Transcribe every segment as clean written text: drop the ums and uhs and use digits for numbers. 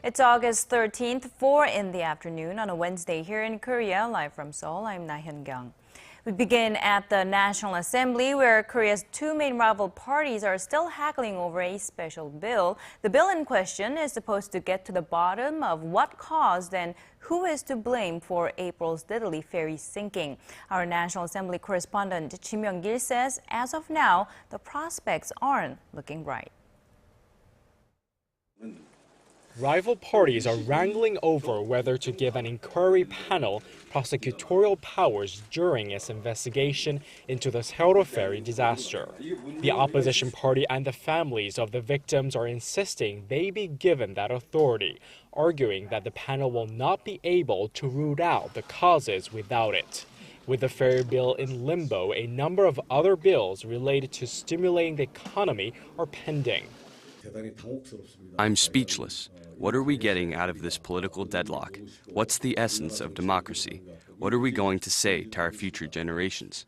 It's August 13th, 4 in the afternoon on a Wednesday here in Korea. Live from Seoul, I'm Na Hyun-kyung. We begin at the National Assembly, where Korea's two main rival parties are still haggling over a special bill. The bill in question is supposed to get to the bottom of what caused and who is to blame for April's deadly ferry sinking. Our National Assembly correspondent Ji Myung-kil says, as of now, the prospects aren't looking bright. Rival parties are wrangling over whether to give an inquiry panel prosecutorial powers during its investigation into the Sewol-ho ferry disaster. The opposition party and the families of the victims are insisting they be given that authority, arguing that the panel will not be able to root out the causes without it. With the ferry bill in limbo, a number of other bills related to stimulating the economy are pending. I'm speechless. What are we getting out of this political deadlock? What's the essence of democracy? What are we going to say to our future generations?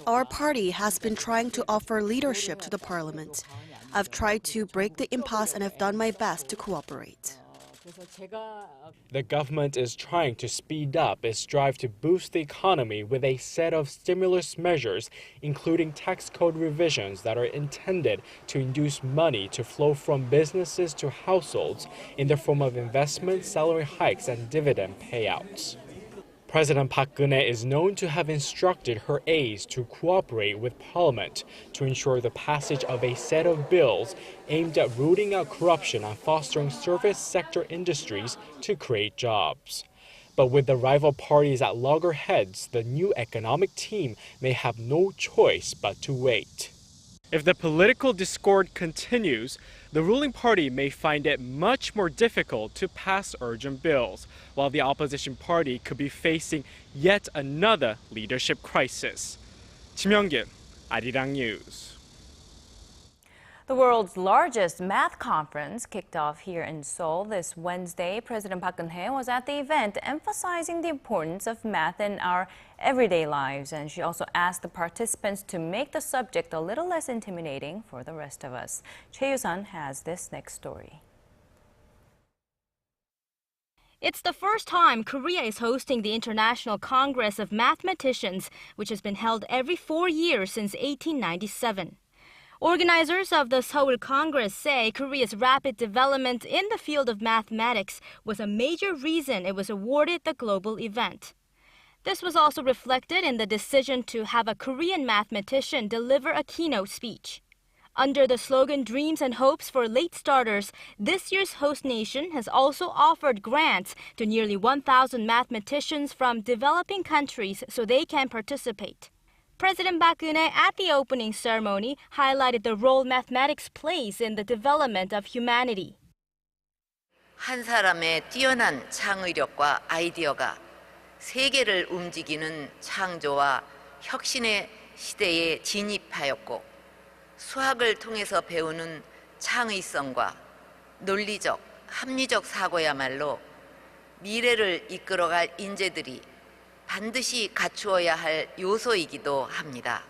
Our party has been trying to offer leadership to the parliament. I've tried to break the impasse and have done my best to cooperate. The government is trying to speed up its drive to boost the economy with a set of stimulus measures, including tax code revisions that are intended to induce money to flow from businesses to households in the form of investment, salary hikes, and dividend payouts. President Park Geunhye is known to have instructed her aides to cooperate with Parliament to ensure the passage of a set of bills aimed at rooting out corruption and fostering service sector industries to create jobs. But with the rival parties at loggerheads, the new economic team may have no choice but to wait. If the political discord continues, the ruling party may find it much more difficult to pass urgent bills, while the opposition party could be facing yet another leadership crisis. Ji Myung-kil, ARIRANG News. The world's largest math conference kicked off here in Seoul this Wednesday. President Park Geunhye was at the event, emphasizing the importance of math in our everyday lives. And she also asked the participants to make the subject a little less intimidating for the rest of us. Choi Yoo-sun has this next story. It's the first time Korea is hosting the International Congress of Mathematicians, which has been held every 4 years since 1897. Organizers of the Seoul Congress say Korea's rapid development in the field of mathematics was a major reason it was awarded the global event. This was also reflected in the decision to have a Korean mathematician deliver a keynote speech. Under the slogan Dreams and Hopes for Late Starters, this year's host nation has also offered grants to nearly 1,000 mathematicians from developing countries so they can participate. President Park Geunhye at the opening ceremony highlighted the role mathematics plays in the development of humanity. 한 사람의 뛰어난 창의력과 아이디어가 세계를 움직이는 창조와 혁신의 시대에 진입하였고, 수학을 통해서 배우는 창의성과 논리적, 합리적 사고야말로 미래를 이끌어갈 인재들이 반드시 갖추어야 할 요소이기도 합니다.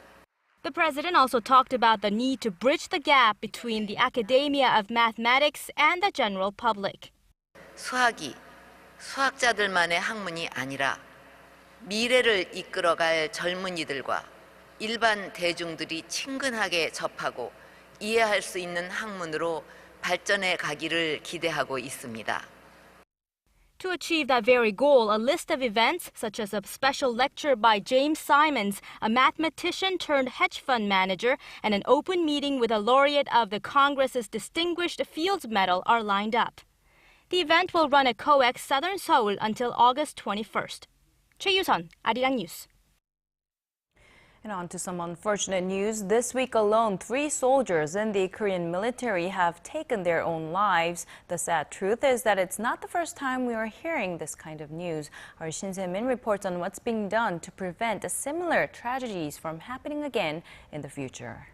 The president also talked about the need to bridge the gap between the academia of mathematics and the general public. 수학이 수학자들만의 학문이 아니라 미래를 이끌어갈 젊은이들과 일반 대중들이 친근하게 접하고 이해할 수 있는 학문으로 발전해 가기를 기대하고 있습니다. To achieve that very goal, a list of events, such as a special lecture by James Simons, a mathematician turned hedge fund manager, and an open meeting with a laureate of the Congress's Distinguished Fields Medal are lined up. The event will run at COEX Southern Seoul until August 21st. Choi Yoo-sun, ARIRANG News. And on to some unfortunate news. This week alone, 3 soldiers in the Korean military have taken their own lives. The sad truth is that it's not the first time we are hearing this kind of news. Our Shin Se-min reports on what's being done to prevent similar tragedies from happening again in the future.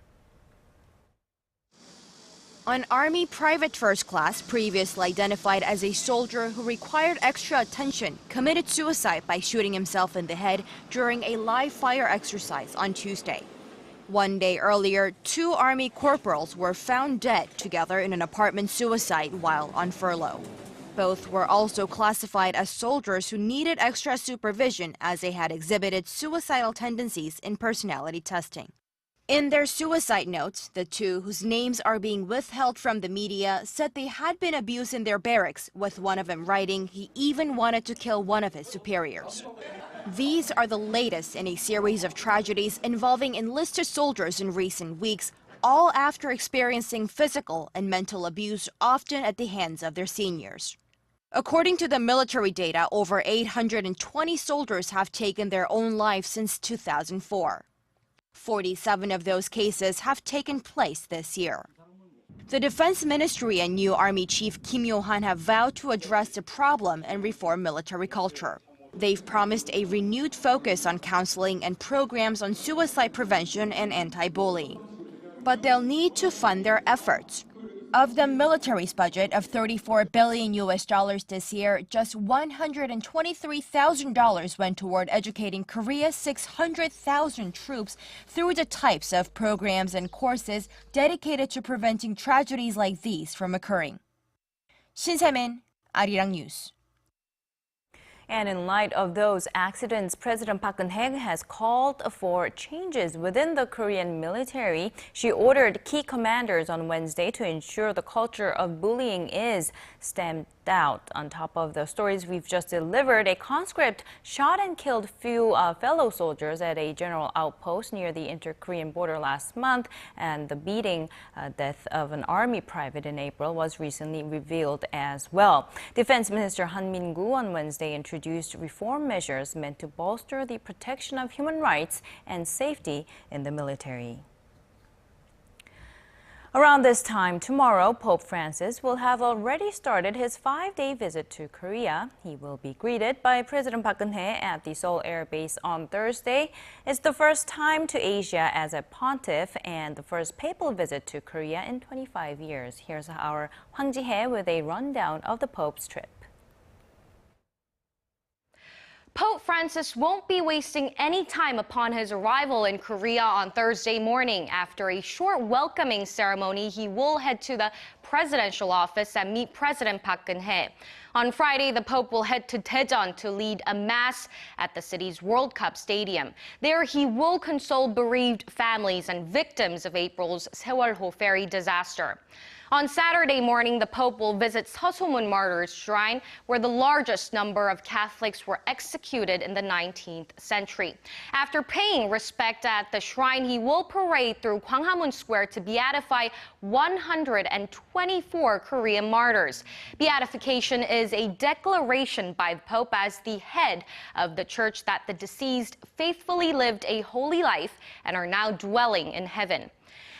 An Army private first class, previously identified as a soldier who required extra attention, committed suicide by shooting himself in the head during a live fire exercise on Tuesday. One day earlier, 2 army corporals were found dead together in an apartment suicide while on furlough. Both were also classified as soldiers who needed extra supervision as they had exhibited suicidal tendencies in personality testing. In their suicide notes, the 2, whose names are being withheld from the media, said they had been abused in their barracks, with one of them writing he even wanted to kill one of his superiors. These are the latest in a series of tragedies involving enlisted soldiers in recent weeks, all after experiencing physical and mental abuse, often at the hands of their seniors. According to the military data, over 820 soldiers have taken their own lives since 2004. 47 of those cases have taken place this year. The Defense Ministry and new Army Chief Kim Yo-han have vowed to address the problem and reform military culture. They've promised a renewed focus on counseling and programs on suicide prevention and anti-bullying. But they'll need to fund their efforts. Of the military's budget of $34 billion this year, just $123,000 went toward educating Korea's 600,000 troops through the types of programs and courses dedicated to preventing tragedies like these from occurring. Shin Se-min, ARIRANG News. And in light of those accidents, President Park Geunhye has called for changes within the Korean military. She ordered key commanders on Wednesday to ensure the culture of bullying is stamped out. On top of the stories we've just delivered, a conscript shot and killed few fellow soldiers at a general outpost near the inter-Korean border last month, and the beating death of an army private in April was recently revealed as well. Defense Minister Han Min-gu on Wednesday introduced reform measures meant to bolster the protection of human rights and safety in the military. Around this time tomorrow, Pope Francis will have already started his 5-day visit to Korea. He will be greeted by President Park Geunhye at the Seoul Air Base on Thursday. It's the first time to Asia as a pontiff and the first papal visit to Korea in 25 years. Here's our Hwang Ji-hye with a rundown of the Pope's trip. Pope Francis won't be wasting any time upon his arrival in Korea on Thursday morning. After a short welcoming ceremony, he will head to the presidential office and meet President Park Geunhye. On Friday, the Pope will head to Daejeon to lead a mass at the city's World Cup stadium. There, he will console bereaved families and victims of April's Sewol-ho ferry disaster. On Saturday morning, the Pope will visit Seosomun Martyrs Shrine, where the largest number of Catholics were executed in the 19th century. After paying respect at the shrine, he will parade through Gwanghwamun Square to beatify 124 Korean martyrs. Beatification is a declaration by the Pope as the head of the church that the deceased faithfully lived a holy life and are now dwelling in heaven.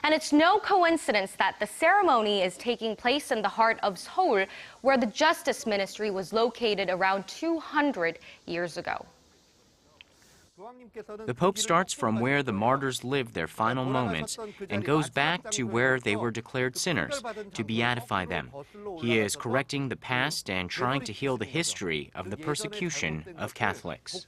And it's no coincidence that the ceremony is taking place in the heart of Seoul, where the Justice Ministry was located around 200 years ago. The Pope starts from where the martyrs lived their final moments and goes back to where they were declared sinners to beatify them. He is correcting the past and trying to heal the history of the persecution of Catholics.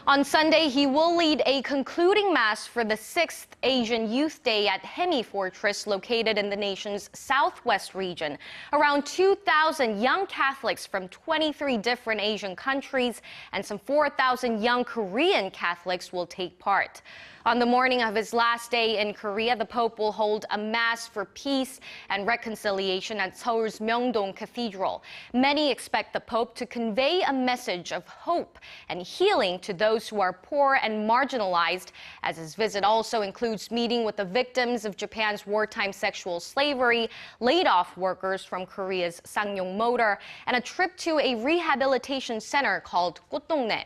On Sunday, he will lead a concluding mass for the 6th Asian Youth Day at Hemi Fortress, located in the nation's southwest region. Around 2,000 young Catholics from 23 different Asian countries and some 4,000 young Korean Catholics will take part. On the morning of his last day in Korea, the Pope will hold a mass for peace and reconciliation at Seoul's Myeongdong Cathedral. Many expect the Pope to convey a message of hope and healing to those who are poor and marginalized, as his visit also includes meeting with the victims of Japan's wartime sexual slavery, laid-off workers from Korea's Sangyong Motor, and a trip to a rehabilitation center called 꽃동네.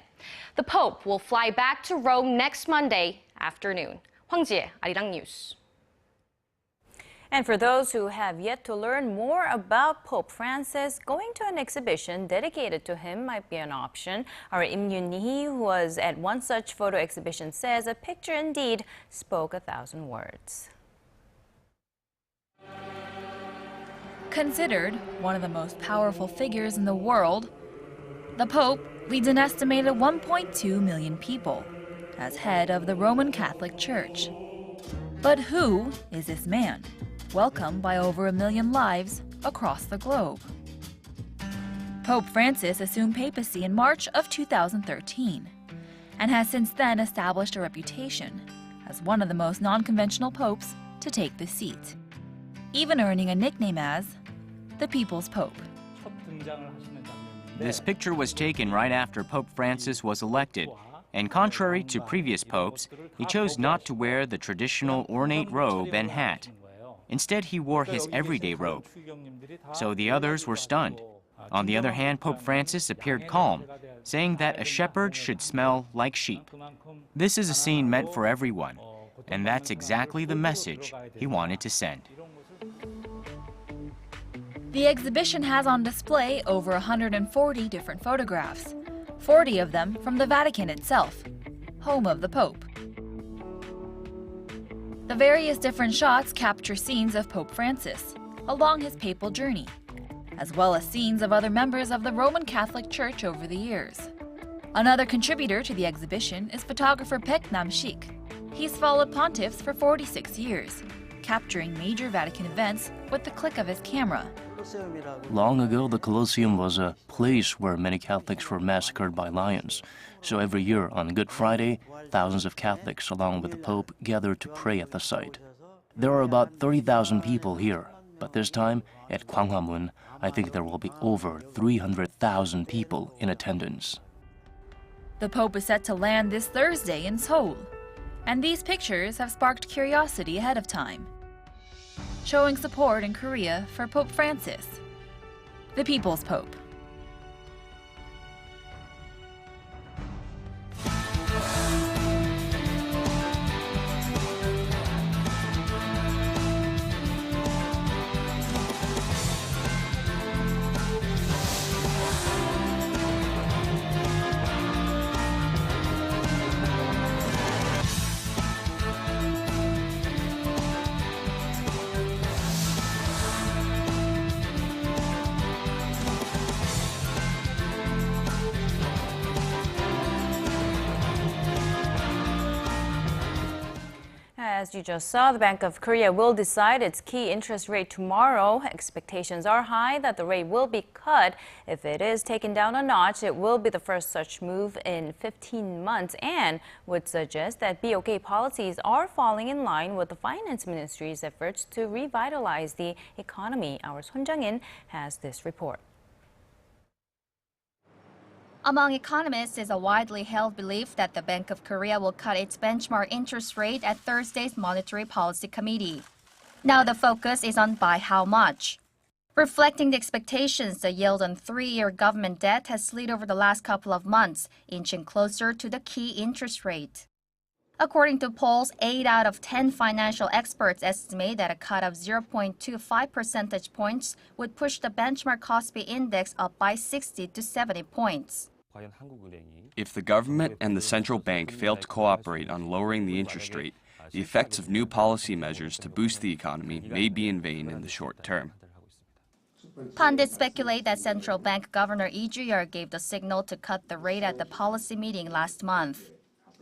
The Pope will fly back to Rome next Monday afternoon. Hwang Ji-hye, ARIRANG News. And for those who have yet to learn more about Pope Francis, going to an exhibition dedicated to him might be an option. Our Im Yoon-hee, who was at one such photo exhibition, says a picture indeed spoke 1,000 words. Considered one of the most powerful figures in the world, the Pope leads an estimated 1.2 million people. as head of the Roman Catholic Church. But who is this man, welcomed by over 1 million lives across the globe? Pope Francis assumed papacy in March of 2013 and has since then established a reputation as one of the most non-conventional popes to take the seat, even earning a nickname as the People's Pope. This picture was taken right after Pope Francis was elected, and contrary to previous popes, he chose not to wear the traditional ornate robe and hat. Instead, he wore his everyday robe. So the others were stunned. On the other hand, Pope Francis appeared calm, saying that a shepherd should smell like sheep. This is a scene meant for everyone, and that's exactly the message he wanted to send. The exhibition has on display over 140 different photographs, 40 of them from the Vatican itself, home of the Pope. The various different shots capture scenes of Pope Francis along his papal journey, as well as scenes of other members of the Roman Catholic Church over the years. Another contributor to the exhibition is photographer Baek Nam-sik. He's followed pontiffs for 46 years, capturing major Vatican events with the click of his camera. Long ago, the Colosseum was a place where many Catholics were massacred by lions. So every year on Good Friday, thousands of Catholics, along with the Pope, gather to pray at the site. There are about 30,000 people here, but this time, at Gwanghwamun, I think there will be over 300,000 people in attendance. The Pope is set to land this Thursday in Seoul, and these pictures have sparked curiosity ahead of time, showing support in Korea for Pope Francis, the People's Pope. As you just saw, the Bank of Korea will decide its key interest rate tomorrow. Expectations are high that the rate will be cut. If it is taken down a notch, it will be the first such move in 15 months and would suggest that BOK policies are falling in line with the Finance Ministry's efforts to revitalize the economy. Our Son Jung-in has this report. Among economists is a widely held belief that the Bank of Korea will cut its benchmark interest rate at Thursday's Monetary Policy Committee. Now the focus is on by how much. Reflecting the expectations, the yield on 3-year government debt has slid over the last couple of months, inching closer to the key interest rate. According to polls, 8 out of 10 financial experts estimate that a cut of 0.25 percentage points would push the benchmark Kospi index up by 60 to 70 points. If the government and the central bank fail to cooperate on lowering the interest rate, the effects of new policy measures to boost the economy may be in vain in the short term. Pundits speculate that central bank governor Lee Ju-yeol gave the signal to cut the rate at the policy meeting last month.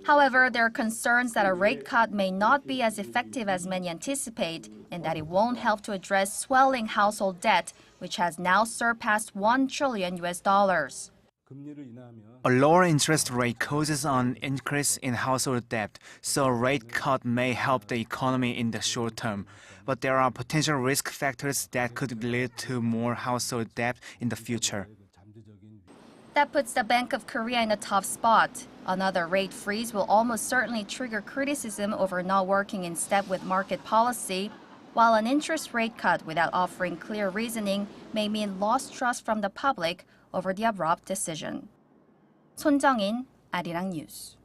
However, there are concerns that a rate cut may not be as effective as many anticipate and that it won't help to address swelling household debt, which has now surpassed $1 trillion. A lower interest rate causes an increase in household debt, so a rate cut may help the economy in the short term. But there are potential risk factors that could lead to more household debt in the future. That puts the Bank of Korea in a tough spot. Another rate freeze will almost certainly trigger criticism over not working in step with market policy, while an interest rate cut without offering clear reasoning may mean lost trust from the public over the abrupt decision. Son Jung-in, ARIRANG News.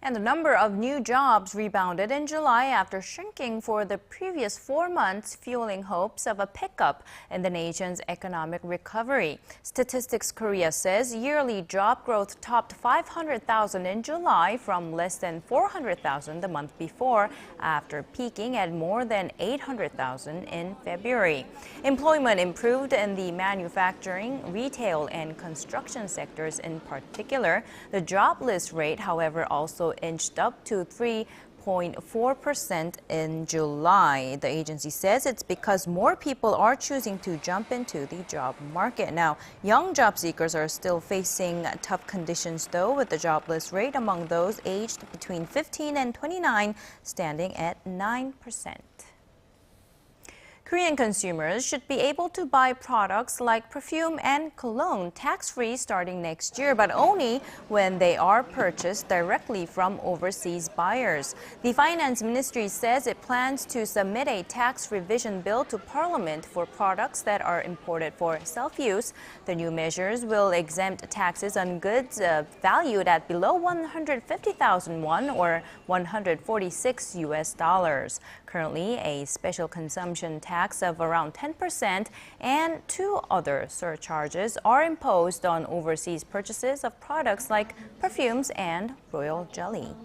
And the number of new jobs rebounded in July after shrinking for the previous 4 months, fueling hopes of a pickup in the nation's economic recovery. Statistics Korea says yearly job growth topped 500,000 in July from less than 400,000 the month before, after peaking at more than 800,000 in February. Employment improved in the manufacturing, retail, and construction sectors in particular. The jobless rate, however, also inched up to 3.4% in July. The agency says it's because more people are choosing to jump into the job market. Now, young job seekers are still facing tough conditions, though, with the jobless rate among those aged between 15 and 29 standing at 9%. Korean consumers should be able to buy products like perfume and cologne tax-free starting next year, but only when they are purchased directly from overseas buyers. The Finance Ministry says it plans to submit a tax revision bill to Parliament for products that are imported for self-use. The new measures will exempt taxes on goods valued at below 150,000 won or $146. Currently, a special consumption tax of around 10% and 2 other surcharges are imposed on overseas purchases of products like perfumes and royal jelly.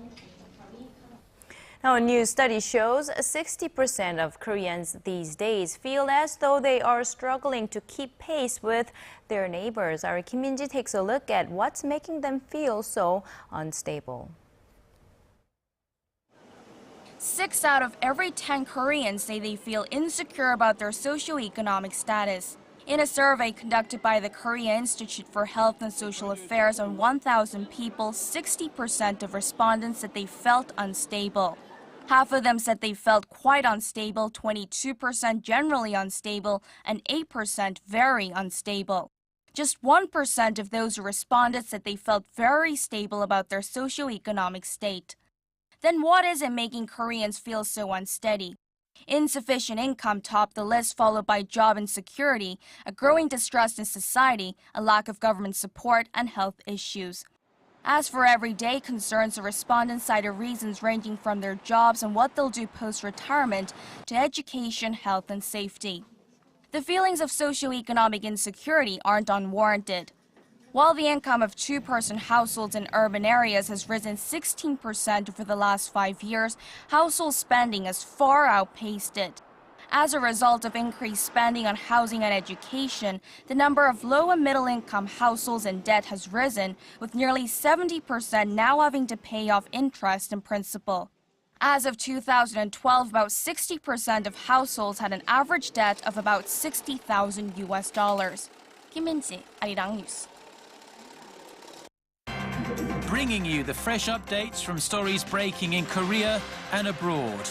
Now, a new study shows 60% of Koreans these days feel as though they are struggling to keep pace with their neighbors. Our Kim Min-ji takes a look at what's making them feel so unstable. 6 out of every 10 Koreans say they feel insecure about their socioeconomic status. In a survey conducted by the Korea Institute for Health and Social Affairs on 1,000 people, 60% of respondents said they felt unstable. Half of them said they felt quite unstable, 22% generally unstable, and 8% very unstable. Just 1% of those who responded said they felt very stable about their socioeconomic state. Then what is it making Koreans feel so unsteady? Insufficient income topped the list, followed by job insecurity, a growing distrust in society, a lack of government support, and health issues. As for everyday concerns, the respondents cited reasons ranging from their jobs and what they'll do post-retirement to education, health, and safety. The feelings of socioeconomic insecurity aren't unwarranted. While the income of 2-person households in urban areas has risen 16% over the last 5 years, household spending has far outpaced it. As a result of increased spending on housing and education, the number of low and middle-income households in debt has risen, with nearly 70% now having to pay off interest and principal. As of 2012, about 60% of households had an average debt of about $60,000. Kim Min-ji, ARIRANG News. Bringing you the fresh updates from stories breaking in Korea and abroad.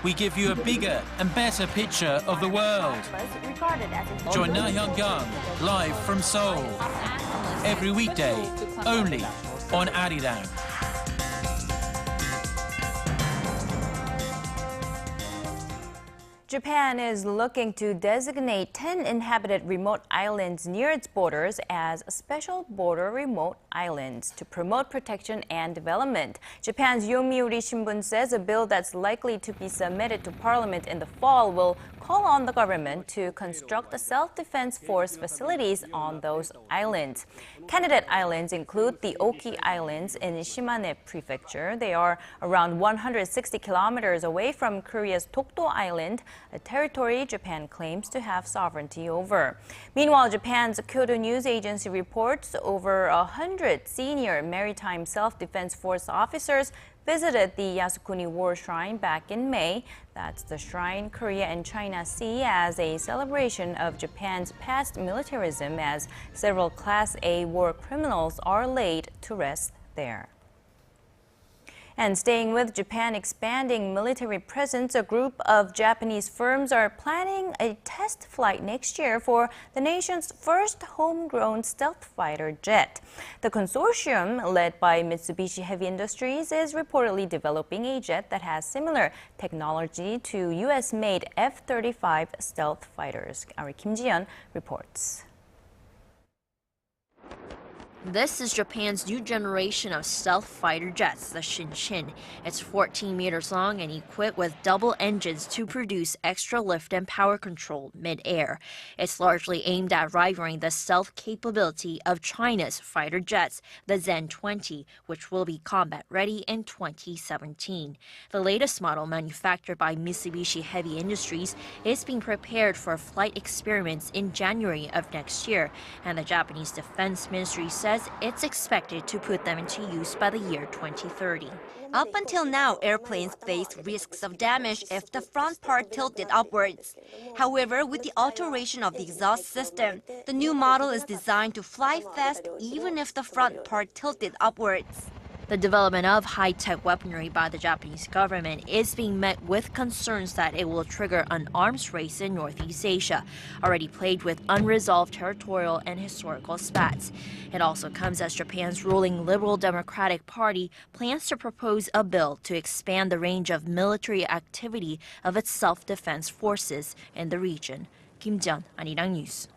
We give you a bigger and better picture of the world. Join Na Hyun-kyung live from Seoul. Every weekday, only on ARIRANG. Japan is looking to designate 10 inhabited remote islands near its borders as special border remote islands to promote protection and development. Japan's Yomiuri Shimbun says a bill that's likely to be submitted to Parliament in the fall will call on the government to construct self-defense force facilities on those islands. Candidate islands include the Oki Islands in Shimane Prefecture. They are around 160 kilometers away from Korea's Dokdo Island, a territory Japan claims to have sovereignty over. Meanwhile, Japan's Kyodo News Agency reports over 100 senior maritime self-defense force officers visited the Yasukuni War Shrine back in May. That's the shrine Korea and China see as a celebration of Japan's past militarism, as several Class A war criminals are laid to rest there. And staying with Japan expanding military presence, a group of Japanese firms are planning a test flight next year for the nation's first homegrown stealth fighter jet. The consortium, led by Mitsubishi Heavy Industries, is reportedly developing a jet that has similar technology to U.S.-made F-35 stealth fighters. Our Kim Ji-yeon reports. This is Japan's new generation of stealth fighter jets, the Shinshin. It's 14 meters long and equipped with double engines to produce extra lift and power control mid-air. It's largely aimed at rivaling the stealth capability of China's fighter jets, the Zen-20, which will be combat-ready in 2017. The latest model, manufactured by Mitsubishi Heavy Industries, is being prepared for flight experiments in January of next year, and the Japanese Defense Ministry says it's expected to put them into use by the year 2030. Up until now, airplanes faced risks of damage if the front part tilted upwards. However, with the alteration of the exhaust system, the new model is designed to fly fast even if the front part tilted upwards. The development of high-tech weaponry by the Japanese government is being met with concerns that it will trigger an arms race in Northeast Asia, already plagued with unresolved territorial and historical spats. It also comes as Japan's ruling Liberal Democratic Party plans to propose a bill to expand the range of military activity of its self-defense forces in the region. Kim Jeon, ARIRANG News.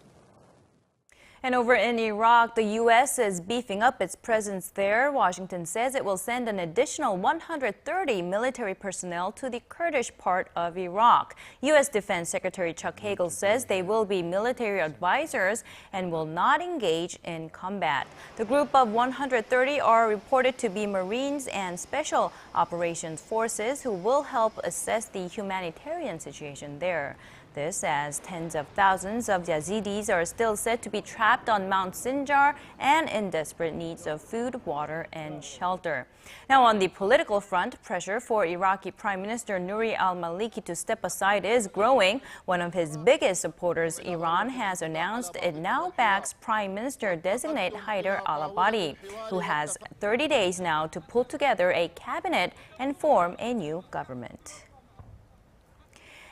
And over in Iraq, the U.S. is beefing up its presence there. Washington says it will send an additional 130 military personnel to the Kurdish part of Iraq. U.S. Defense Secretary Chuck Hagel says they will be military advisors and will not engage in combat. The group of 130 are reported to be Marines and Special Operations Forces who will help assess the humanitarian situation there. This as tens of thousands of Yazidis are still said to be trapped on Mount Sinjar and in desperate needs of food, water, and shelter. Now, on the political front, pressure for Iraqi Prime Minister Nouri al-Maliki to step aside is growing. One of his biggest supporters, Iran, has announced it now backs Prime Minister-designate Haider al-Abadi, who has 30 days now to pull together a cabinet and form a new government.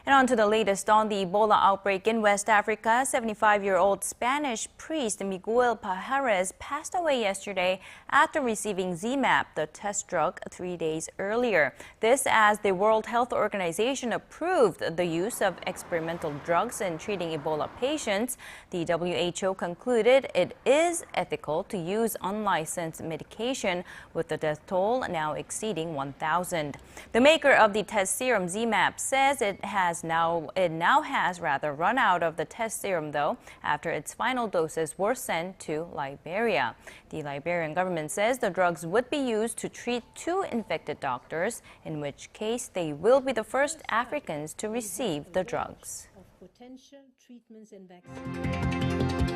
And on to the latest on the Ebola outbreak in West Africa. 75-year-old Spanish priest Miguel Pajares passed away yesterday after receiving ZMapp, the test drug, 3 days earlier. This as the World Health Organization approved the use of experimental drugs in treating Ebola patients. The WHO concluded it is ethical to use unlicensed medication, with the death toll now exceeding 1,000. The maker of the test serum ZMapp says it now has run out of the test serum, though, after its final doses were sent to Liberia. The Liberian government says the drugs would be used to treat 2 infected doctors, in which case they will be the first Africans to receive the drugs. Potential treatments and vaccines.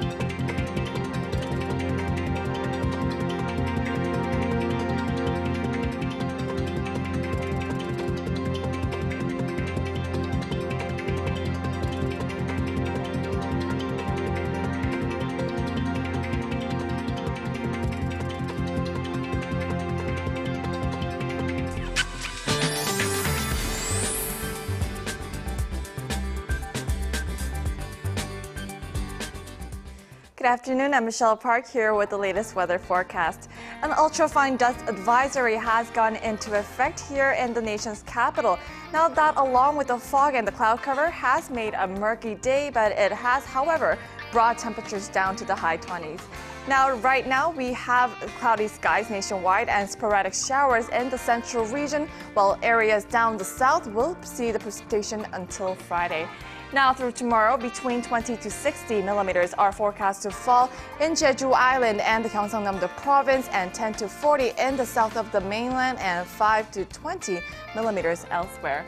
Good afternoon, I'm Michelle Park here with the latest weather forecast. An ultrafine dust advisory has gone into effect here in the nation's capital. Now that, along with the fog and the cloud cover, has made a murky day, but it has, however, brought temperatures down to the high 20s. Now, right now, we have cloudy skies nationwide and sporadic showers in the central region, while areas down the south will see the precipitation until Friday. Now through tomorrow, between 20 to 60 millimeters are forecast to fall in Jeju Island and the Gyeongsang-namdo province, and 10 to 40 in the south of the mainland, and 5 to 20 millimeters elsewhere.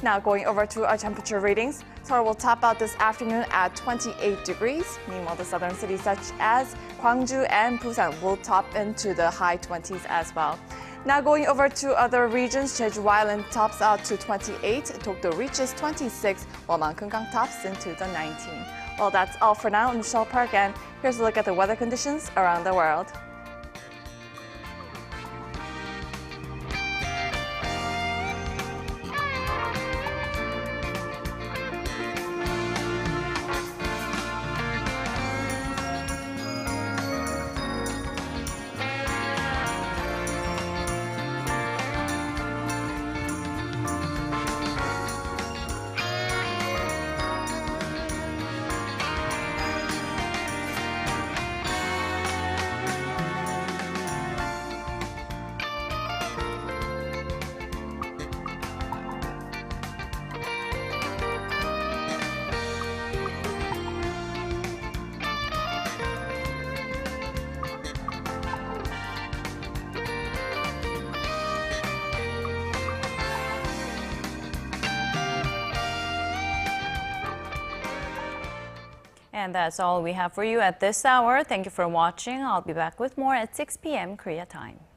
Now going over to our temperature readings. Seoul will top out this afternoon at 28 degrees. Meanwhile, the southern cities such as Gwangju and Busan will top into the high 20s as well. Now going over to other regions, Jeju Island tops out to 28, Dokdo reaches 26, while Mount Kumgang tops into the 19. Well, that's all for now. I'm Michelle Park, and here's a look at the weather conditions around the world. And that's all we have for you at this hour. Thank you for watching. I'll be back with more at 6 p.m. Korea time.